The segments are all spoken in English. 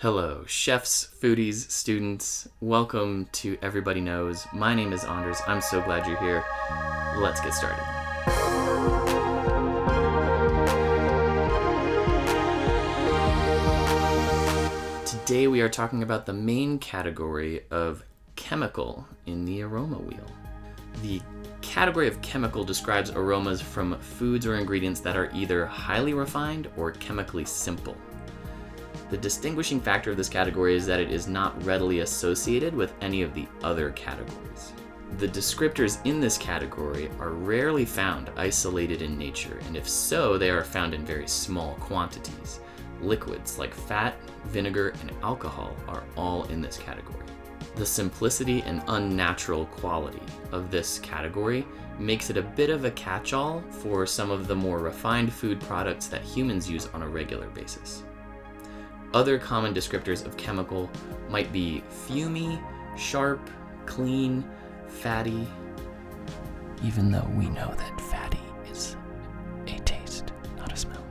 Hello, chefs, foodies, students. Welcome to Everybody Knows. My name is Anders. I'm so glad you're here. Let's get started. Today we are talking about the main category of chemical in the aroma wheel. The category of chemical describes aromas from foods or ingredients that are either highly refined or chemically simple. The distinguishing factor of this category is that it is not readily associated with any of the other categories. The descriptors in this category are rarely found isolated in nature, and if so, they are found in very small quantities. Liquids like fat, vinegar, and alcohol are all in this category. The simplicity and unnatural quality of this category makes it a bit of a catch-all for some of the more refined food products that humans use on a regular basis. Other common descriptors of chemical might be fumy, sharp, clean, fatty, even though we know that fatty is a taste, not a smell,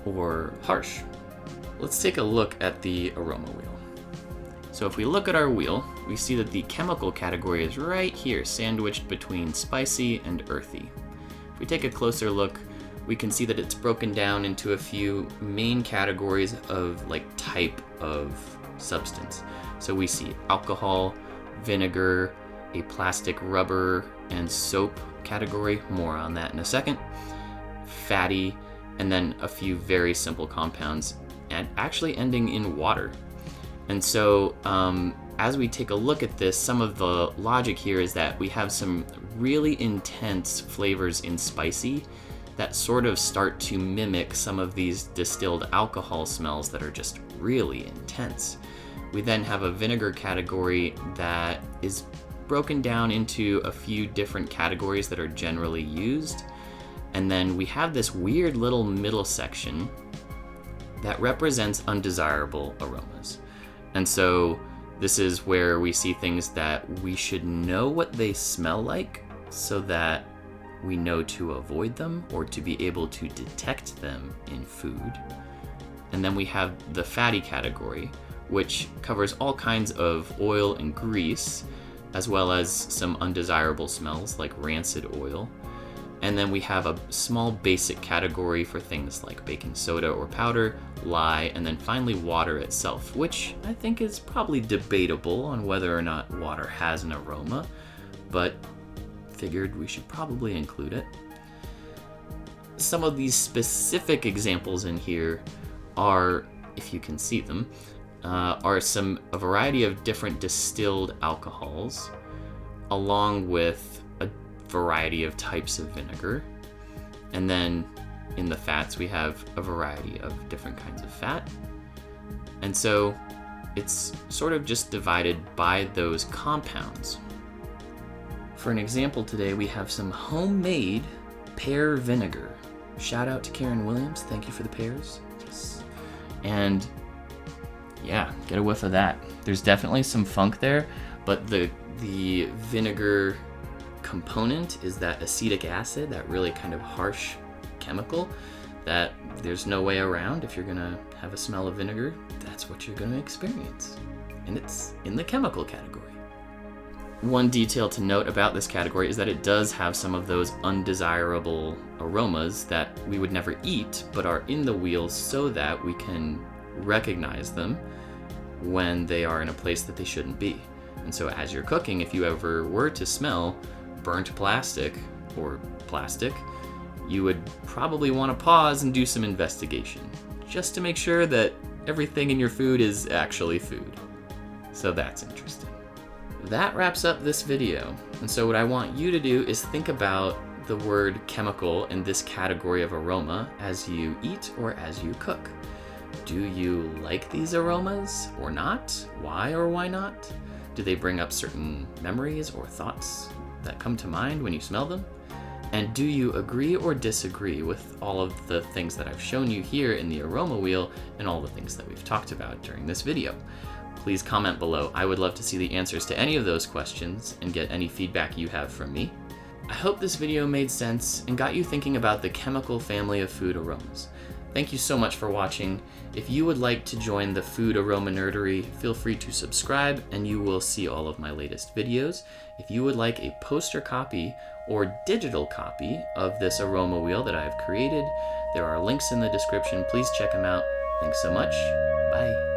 or harsh. Let's take a look at the aroma wheel. So if we look at our wheel, we see that the chemical category is right here, sandwiched between spicy and earthy. If we take a closer look, we can see that it's broken down into a few main categories of type of substance. So we see alcohol, vinegar, a plastic, rubber, and soap category, more on that in a second, fatty, and then a few very simple compounds, and actually ending in water. And so as we take a look at this, some of the logic here is that we have some really intense flavors in spicy that sort of start to mimic some of these distilled alcohol smells that are just really intense. We then have a vinegar category that is broken down into a few different categories that are generally used. And then we have this weird little middle section that represents undesirable aromas. And so this is where we see things that we should know what they smell like so that we know to avoid them or to be able to detect them in food. And then we have the fatty category, which covers all kinds of oil and grease, as well as some undesirable smells like rancid oil. And then we have a small basic category for things like baking soda or powder, lye, and then finally water itself, which I think is probably debatable on whether or not water has an aroma, but figured we should probably include it. Some of these specific examples in here are, if you can see them, are a variety of different distilled alcohols, along with a variety of types of vinegar. And then in the fats, we have a variety of different kinds of fat. And so it's sort of just divided by those compounds. For an example today, we have some homemade pear vinegar. Shout out to Karen Williams. Thank you for the pears. Yes. And yeah, get a whiff of that. There's definitely some funk there, but the vinegar component is that acetic acid, that really kind of harsh chemical that there's no way around. If you're gonna have a smell of vinegar, that's what you're gonna experience. And it's in the chemical category. One detail to note about this category is that it does have some of those undesirable aromas that we would never eat, but are in the wheel so that we can recognize them when they are in a place that they shouldn't be. And so as you're cooking, if you ever were to smell burnt plastic or plastic, you would probably want to pause and do some investigation, just to make sure that everything in your food is actually food. So that's interesting. That wraps up this video. And so what I want you to do is think about the word chemical in this category of aroma as you eat or as you cook. Do you like these aromas or not? Why or why not? Do they bring up certain memories or thoughts that come to mind when you smell them? And do you agree or disagree with all of the things that I've shown you here in the aroma wheel and all the things that we've talked about during this video? Please comment below. I would love to see the answers to any of those questions and get any feedback you have from me. I hope this video made sense and got you thinking about the chemical family of food aromas. Thank you so much for watching. If you would like to join the food aroma nerdery, feel free to subscribe and you will see all of my latest videos. If you would like a poster copy or digital copy of this aroma wheel that I've created, there are links in the description. Please check them out. Thanks so much. Bye.